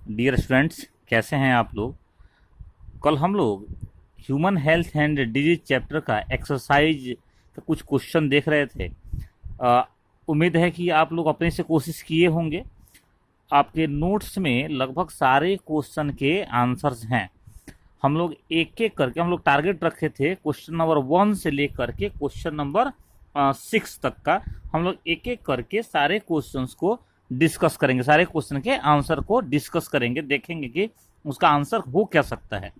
Dear students, कैसे हैं आप लोग। कल हम लोग human health and disease chapter का एक्सरसाइज का कुछ क्वेश्चन देख रहे थे। अ, उम्मीद है कि आप लोग अपने से कोशिश किए होंगे। आपके नोट्स में लगभग सारे क्वेश्चन के आंसर्स हैं। हम लोग एक एक करके हम लोग टारगेट रखे थे क्वेश्चन नंबर 1 से लेकर के क्वेश्चन नंबर 6 तक का। हम लोग एक एक करके सारे क्वेश्चंस को डिस्कस करेंगे, सारे क्वेश्चन के आंसर को डिस्कस करेंगे, देखेंगे कि उसका आंसर हो क्या सकता है।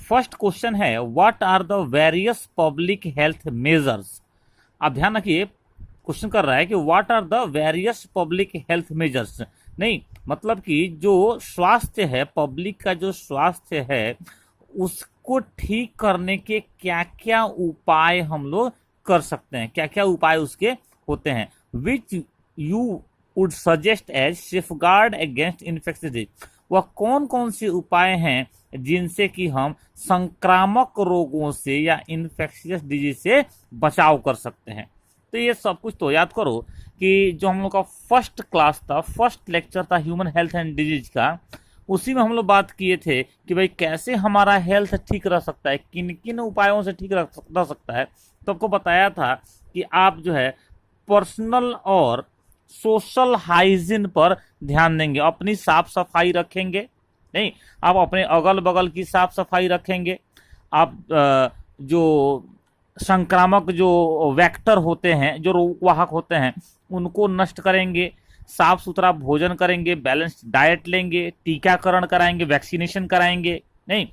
फर्स्ट क्वेश्चन है, what are the various public health measures. आप ध्यान रखिए, क्वेश्चन कर रहा है कि what are the various public health measures. नहीं, मतलब कि जो स्वास्थ्य है, पब्लिक का जो स्वास्थ्य है उसको ठीक करने के क्या क्या उपाय हम लोग कर सकते हैं, क्या क्या उपाय उसके होते हैं। Which you would suggest as safeguard against infectious disease. वह कौन कौन से उपाय हैं जिनसे कि हम संक्रामक रोगों से या इन्फेक्शियस डिजीज से बचाव कर सकते हैं। तो ये सब कुछ तो याद करो कि जो हम लोग का फर्स्ट क्लास था, फर्स्ट लेक्चर था ह्यूमन हेल्थ एंड डिजीज का, उसी में हम लोग बात किए थे कि भाई कैसे हमारा हेल्थ ठीक रह सकता है, किन किन उपायों से ठीक रह सकता है। तो आपको बताया था कि आप जो है पर्सनल और सोशल हाइजीन पर ध्यान देंगे, अपनी साफ सफाई रखेंगे। नहीं, आप अपने अगल बगल की साफ सफाई रखेंगे। आप जो संक्रामक जो वेक्टर होते हैं, जो रोगवाहक होते हैं, उनको नष्ट करेंगे। साफ सुथरा भोजन करेंगे, बैलेंस्ड डाइट लेंगे, टीकाकरण कराएंगे, वैक्सीनेशन कराएंगे। नहीं,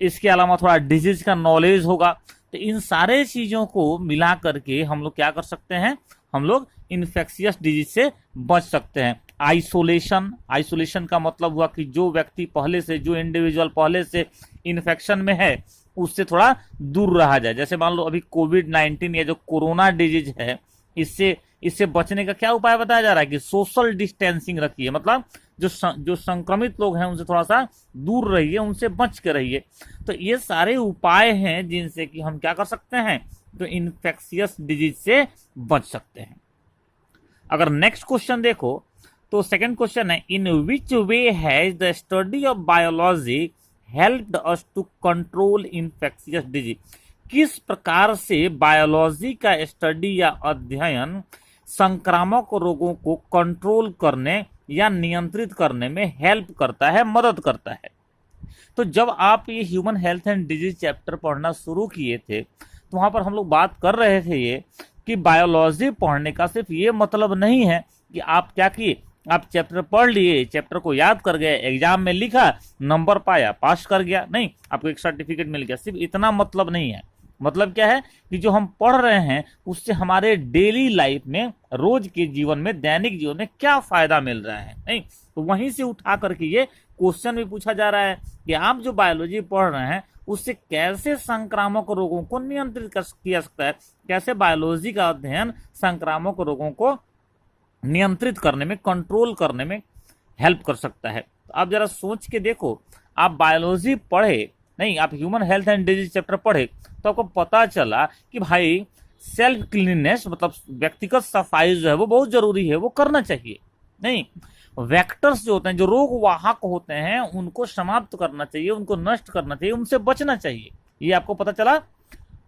इसके अलावा थोड़ा डिजीज का नॉलेज होगा। तो इन सारे चीजों को मिला करके हम लोग क्या कर सकते हैं, हम लोग इन्फेक्शियस डिजीज से बच सकते हैं। आइसोलेशन, आइसोलेशन का मतलब हुआ कि जो व्यक्ति पहले से, जो इंडिविजुअल पहले से इन्फेक्शन में है उससे थोड़ा दूर रहा जाए। जैसे मान लो अभी कोविड-19 या जो कोरोना डिजीज है, इससे इससे बचने का क्या उपाय बताया जा रहा है कि सोशल डिस्टेंसिंग रखिए, मतलब जो संक्रमित लोग हैं उनसे थोड़ा सा दूर रहिए, उनसे बच के रहिए। तो ये सारे उपाय हैं जिनसे कि हम क्या कर सकते हैं, तो इन्फेक्शियस डिजीज से बच सकते हैं। अगर नेक्स्ट क्वेश्चन देखो तो सेकंड क्वेश्चन है, in which way has the study of biology helped us to control infectious disease. किस प्रकार से बायोलॉजी का स्टडी या अध्ययन संक्रामक रोगों को कंट्रोल करने या नियंत्रित करने में हेल्प करता है, मदद करता है। तो जब आप ये human health and disease chapter पढ़ना शुरू किए थे तो वहां पर हम लोग बात कर रहे थे ये कि बायोलॉजी पढ़ने का सिर्फ ये मतलब नहीं है कि आप क्या किए, आप चैप्टर पढ़ लिए, चैप्टर को याद कर गए, एग्जाम में लिखा, नंबर पाया, पास कर गया। नहीं, आपको एक सर्टिफिकेट मिल गया, सिर्फ इतना मतलब नहीं है। मतलब क्या है कि जो हम पढ़ रहे हैं उससे हमारे डेली लाइफ में, रोज के जीवन में, दैनिक जीवन में क्या फायदा मिल रहा है। नहीं, तो वहीं से उठा करके ये क्वेश्चन भी पूछा जा रहा है कि आप जो बायोलॉजी पढ़ रहे हैं उससे कैसे संक्रामक रोगों को नियंत्रित किया सकता है, कैसे बायोलॉजी का अध्ययन संक्रामक रोगों को नियंत्रित करने में, कंट्रोल करने में हेल्प कर सकता है। तो आप जरा सोच के देखो, आप बायोलॉजी पढ़े, नहीं आप human health and disease chapter पढ़े तो आपको पता चला कि भाई सेल्फ क्लीननेस, मतलब व्यक्तिगत सफाई जो है वो बहुत जरूरी है, वो करना चाहिए। नहीं, वेक्टर्स जो होते हैं, जो रोग वाहक होते हैं, उनको समाप्त करना चाहिए, उनको नष्ट करना चाहिए, उनसे बचना चाहिए। ये आपको पता चला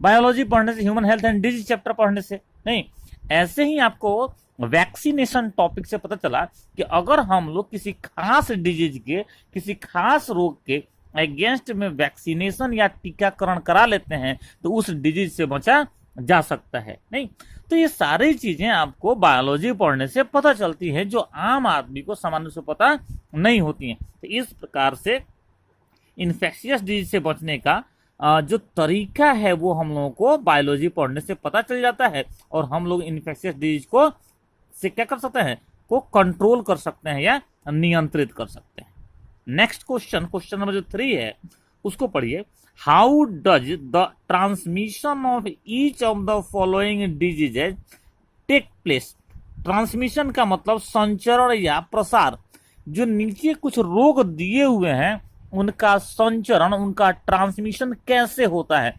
बायोलॉजी पढ़ने से, human health and disease chapter पढ़ने से। नहीं, ऐसे ही आपको वैक्सीनेशन टॉपिक से पता चला कि अगर हम लोग किसी खास डिजीज के, किसी खास रोग के अगेंस्ट में वैक्सीनेशन या टीकाकरण करा लेते हैं तो उस डिजीज से बचा जा सकता है। नहीं, तो ये सारी चीजें आपको बायोलॉजी पढ़ने से पता चलती है जो आम आदमी को सामान्य से पता नहीं होती हैं। तो इस प्रकार से इन्फेक्शियस डिजीज से बचने का जो तरीका है वो हम लोगों को बायोलॉजी पढ़ने से पता चल जाता है और हम लोग इन्फेक्शियस डिजीज को से क्या कर सकते हैं, को कंट्रोल कर सकते हैं या नियंत्रित कर सकते हैं। नेक्स्ट क्वेश्चन, क्वेश्चन नंबर जो 3 है उसको पढ़िए। How does the transmission of each of the following diseases take place. Transmission का मतलब संचरण या प्रसार। जो नीचे कुछ रोग दिए हुए हैं उनका संचरण, उनका ट्रांसमिशन कैसे होता है।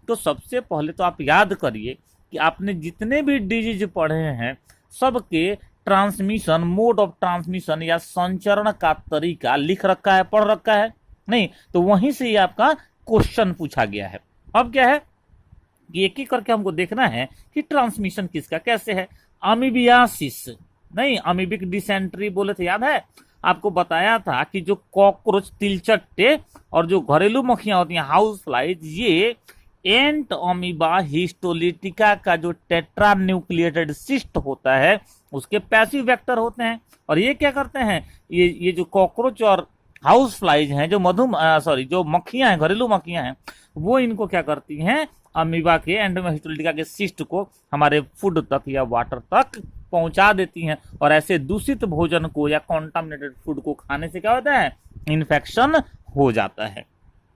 तो सबसे पहले तो आप याद करिए कि आपने जितने भी डिजीज पढ़े हैं सबके ट्रांसमिशन, मोड ऑफ ट्रांसमिशन या संचरण का तरीका लिख रखा है, पढ़ रखा है नहीं, तो वहीं से ये आपका क्वेश्चन पूछा गया है। अब क्या है कि एक एक करके हमको देखना है कि ट्रांसमिशन किसका कैसे है। अमीबियासिस नहीं, अमीबिक डिसेंट्री बोले थे, याद है आपको बताया था कि जो कॉकरोच, तिलचट्टे और जो घरेलू मक्खियां होती हैं हाउस फ्लाइज, ये एंट अमीबा हिस्टोलिटिका का जो टेट्रा न्यूक्लिएटेड सिस्ट होता है उसके पैसिव वेक्टर होते हैं। और ये क्या करते हैं, ये जो कॉकरोच और हाउस फ्लाइज हैं, जो जो मक्खियां हैं, घरेलू मक्खियां हैं, वो इनको क्या करती हैं, अमीबा के एंडोमा हिस्टोलिटिका के सिस्ट को हमारे फूड तक या वाटर तक पहुंचा देती हैं। और ऐसे दूषित भोजन को या कॉन्टामिनेटेड फूड को खाने से क्या होता है, इन्फेक्शन हो जाता है।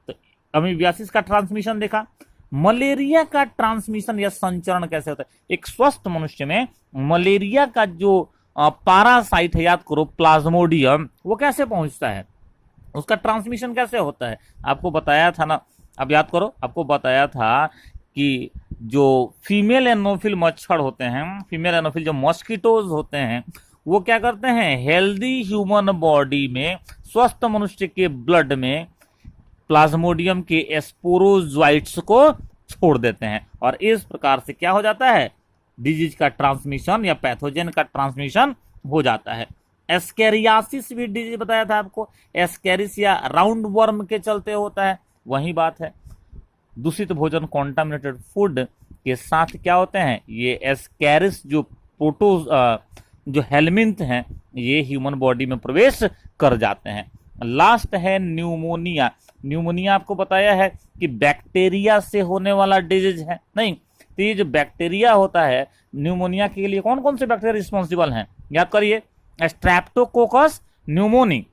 तो अमीबियासिस का ट्रांसमिशन देखा। मलेरिया का ट्रांसमिशन या संचरण कैसे होता है। एक स्वस्थ मनुष्य में मलेरिया का जो पारासाइट है, याद करो प्लाज्मोडियम, वो कैसे पहुंचता है, उसका ट्रांसमिशन कैसे होता है, आपको बताया था ना, अब याद करो, आपको बताया था कि जो फीमेल एनोफिल मच्छर होते हैं, फीमेल एनोफिल जो मॉस्किटोज होते हैं, वो क्या करते हैं, हेल्दी ह्यूमन बॉडी में, स्वस्थ मनुष्य के ब्लड में प्लाज्मोडियम के स्पोरोजोइट्स को छोड़ देते हैं। और इस प्रकार से क्या हो जाता है, डिजीज का ट्रांसमिशन या पैथोजन का ट्रांसमिशन हो जाता है। एस्केरियासिस भी डिजीज बताया था आपको, एस्केरिस या राउंड वर्म के चलते होता है, वही बात है। दूषित भोजन, कॉन्टामिनेटेड फूड के साथ क्या होते हैं, ये एस्केरिस जो जो हेलमिंथ हैं, ये ह्यूमन बॉडी में प्रवेश कर जाते हैं। लास्ट है न्यूमोनिया। न्यूमोनिया आपको बताया है कि बैक्टीरिया से होने वाला डिजीज है नहीं, तो ये जो बैक्टीरिया होता है, न्यूमोनिया के लिए कौन कौन से बैक्टीरिया रिस्पॉन्सिबल हैं, याद करिए, स्ट्रेप्टोकोकस न्यूमोनी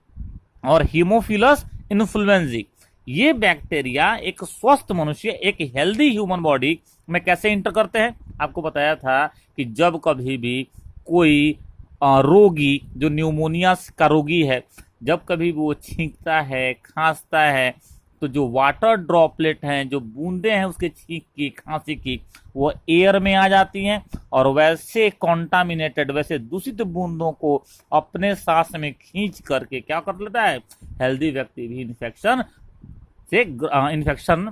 और हीमोफिलस इन्फ्लुएंजी। ये बैक्टीरिया एक स्वस्थ मनुष्य, एक हेल्दी ह्यूमन बॉडी में कैसे इंटर करते हैं, आपको बताया था कि जब कभी भी कोई रोगी, जो न्यूमोनिया का रोगी है, जब कभी वो छींकता है, खांसता है, तो जो वाटर ड्रॉपलेट हैं, जो बूंदे हैं उसके छींक की, खांसी की, वो एयर में आ जाती हैं और वैसे कॉन्टामिनेटेड, वैसे दूषित बूंदों को अपने सांस में खींच करके क्या कर लेता है, हेल्दी व्यक्ति भी इन्फेक्शन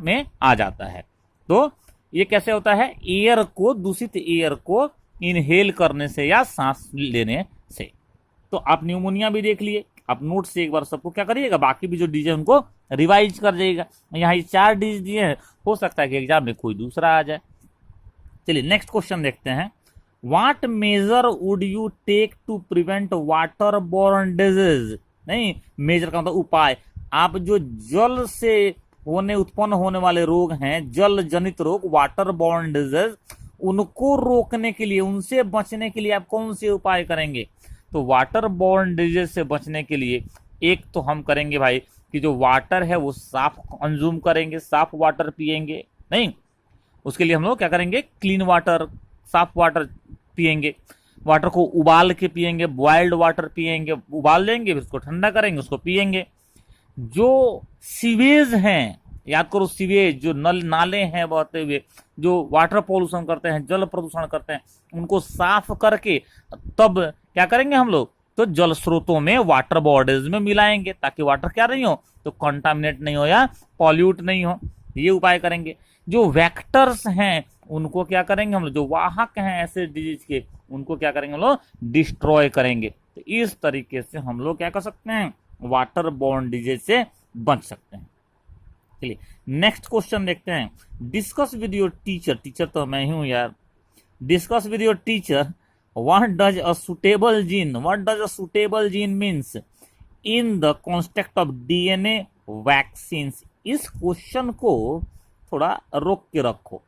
में आ जाता है। तो ये कैसे होता है, एयर को, दूषित एयर को इनहेल करने से या सांस लेने से। तो आप न्यूमोनिया भी देख लिए, आप नोट से एक बार सबको क्या करिएगा, बाकी भी जो डीजे उनको रिवाइज कर जाइएगा। यहाँ ये 4 डीज दिए हैं, हो सकता है कि एग्जाम में कोई दूसरा आ जाए। चलिए नेक्स्ट क्वेश्चन देखते हैं। What measure would you take to prevent water borne disease. नहीं, मेजर का मतलब उपाय। आप जो जल से उत्पन्न होने वाले रोग हैं, जल जनित रोग, वाटर बोर्न डिजीज, उनको रोकने के लिए, उनसे बचने के लिए आप कौन से उपाय करेंगे। तो वाटर बोर्न डिजीज से बचने के लिए एक तो हम करेंगे भाई कि जो वाटर है वो साफ कंज्यूम करेंगे, साफ वाटर पिएंगे। नहीं, उसके लिए हम लोग क्या करेंगे, क्लीन वाटर, साफ वाटर पिएंगे। वाटर को उबाल के पिएंगे, बॉइल्ड वाटर पिएंगे, उबाल लेंगे फिर उसको ठंडा करेंगे, उसको पिएंगे। जो सीवेज हैं, याद करो सीवेज, जो नल नाले हैं बहते हुए, जो वाटर पॉल्यूशन करते हैं, जल प्रदूषण करते हैं, उनको साफ करके तब क्या करेंगे हम लोग, तो जल स्रोतों में, वाटर बॉडीज में मिलाएंगे, ताकि वाटर क्या नहीं हो, तो कंटामिनेट नहीं हो या पॉल्यूट नहीं हो। ये उपाय करेंगे। जो वेक्टर्स हैं उनको क्या करेंगे हम लोग, जो वाहक हैं ऐसे डिजीज के, उनको क्या करेंगे हम लोग, डिस्ट्रॉय करेंगे। तो इस तरीके से हम लोग क्या कर सकते हैं, वाटर बोर्न डिजीज से बच सकते हैं। चलिए नेक्स्ट क्वेश्चन देखते हैं। Discuss with your teacher, teacher तो मैं ही हूं यार। Discuss with your teacher what does a suitable gene means in the context of DNA vaccines. इस क्वेश्चन को थोड़ा रोक के रखो।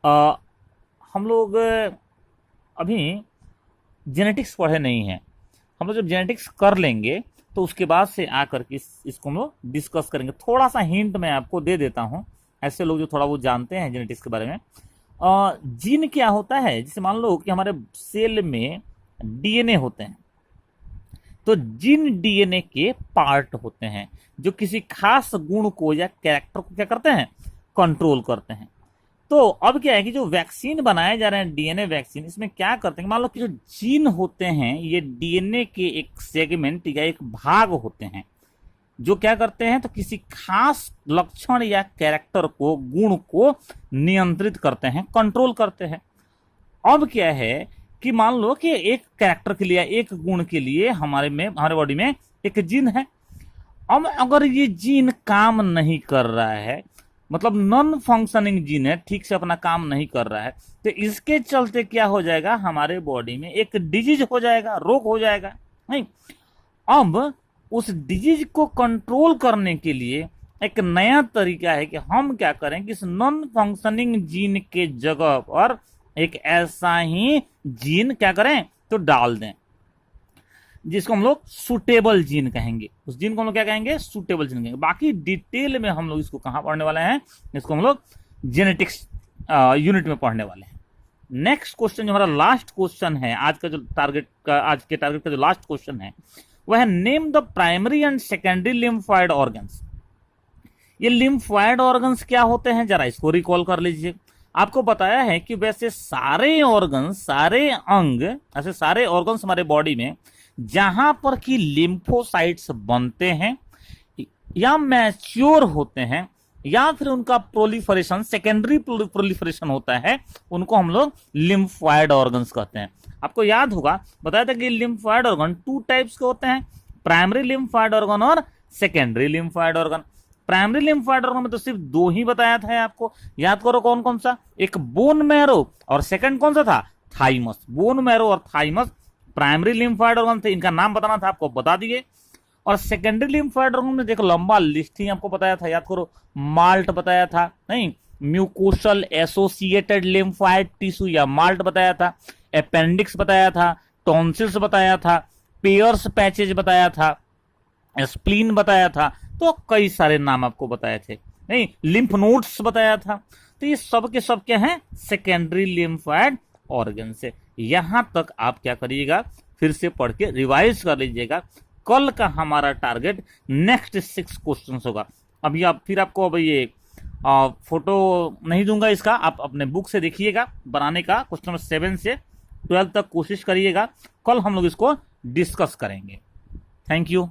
हम लोग अभी जेनेटिक्स पढ़े नहीं हैं, हम लोग जब जेनेटिक्स कर लेंगे तो उसके बाद से आकर के इसको हम लोग डिस्कस करेंगे। थोड़ा सा हिंट मैं आपको दे देता हूं, ऐसे लोग जो थोड़ा बहुत जानते हैं जेनेटिक्स के बारे में। जीन क्या होता है, जैसे मान लो कि हमारे सेल में डीएनए होते हैं, तो जीन डीएनए के पार्ट होते हैं जो किसी खास गुण को या कैरेक्टर को क्या करते हैं, कंट्रोल करते हैं। तो अब क्या है कि जो वैक्सीन बनाए जा रहे हैं डीएनए वैक्सीन, इसमें क्या करते हैं, मान लो कि जो जीन होते हैं ये डीएनए के एक सेगमेंट या एक भाग होते हैं जो क्या करते हैं, तो किसी खास लक्षण या कैरेक्टर को, गुण को नियंत्रित करते हैं, कंट्रोल करते हैं। अब क्या है कि मान लो कि एक कैरेक्टर के लिए, एक गुण के लिए हमारे बॉडी में एक जीन है। अब अगर ये जीन काम नहीं कर रहा है, मतलब नॉन फंक्शनिंग जीन है, ठीक से अपना काम नहीं कर रहा है, तो इसके चलते क्या हो जाएगा, हमारे बॉडी में एक डिजीज हो जाएगा, रोग हो जाएगा, नहीं। अब उस डिजीज को कंट्रोल करने के लिए एक नया तरीका है कि हम क्या करें कि इस नॉन फंक्शनिंग जीन के जगह पर एक ऐसा ही जीन क्या करें, तो डाल दें, जिसको हम लोग सुटेबल जीन कहेंगे। उस जीन को हम लोग क्या कहेंगे, सुटेबल जीन कहेंगे। बाकी डिटेल में हम लोग इसको कहां पढ़ने वाले हैं, इसको हम लोग जेनेटिक्स यूनिट में पढ़ने वाले हैं। नेक्स्ट क्वेश्चन जो हमारा लास्ट क्वेश्चन है आज के टारगेट का जो लास्ट क्वेश्चन है वह है name the primary and secondary lymphoid organs. ये लिम्फॉइड ऑर्गन्स क्या होते हैं, जरा इसको रिकॉल कर लीजिए। आपको बताया है कि वैसे सारे ऑर्गन्स, सारे अंग, ऐसे सारे ऑर्गन्स हमारे बॉडी में जहां पर कि लिम्फोसाइट्स बनते हैं या मैच्योर होते हैं या फिर उनका प्रोलिफरेशन, सेकेंडरी प्रोलिफरेशन होता है, उनको हम लोग लिम्फॉइड ऑर्गन्स कहते हैं। आपको याद होगा, बताया था कि लिम्फॉइड ऑर्गन 2 टाइप्स के होते हैं, प्राइमरी लिम्फॉइड ऑर्गन और secondary lymphoid organ. Primary lymphoid organ में तो सिर्फ 2 ही बताया था आपको, याद करो कौन कौन सा, एक बोन मैरो और सेकंड कौन सा था, थाइमस। बोन मैरो और थाइमस प्राइमरी लिम्फॉइड ऑर्गन थे, इनका नाम बताना था, आपको बता दिए। और सेकेंडरी लिम्फॉइड ऑर्गन में देखो लंबा लिस्ट ही आपको बताया था, याद करो, माल्ट बताया था, नहीं, म्यूकोसल एसोसिएटेड लिम्फॉइड टिश्यू या माल्ट बताया था, अपेंडिक्स बताया था, टॉन्सिल्स बताया था, पेयर्स पैचेज बताया था, स्प्लीन बताया था, तो कई सारे नाम आपको बताए थे, नहीं, लिम्फ नोड्स बताया था। तो ये सब के सब क्या हैं, सेकेंडरी लिम्फॉइड ऑर्गन से। यहां तक आप क्या करिएगा, फिर से पढ़ के रिवाइज कर लीजिएगा। कल का हमारा टारगेट नेक्स्ट 6 क्वेश्चन होगा। अभी आप फिर आपको अब ये फोटो नहीं दूंगा इसका, आप अपने बुक से देखिएगा बनाने का, क्वेश्चन नंबर 7 से 12 तक कोशिश करिएगा। कल हम लोग इसको डिस्कस करेंगे। Thank you.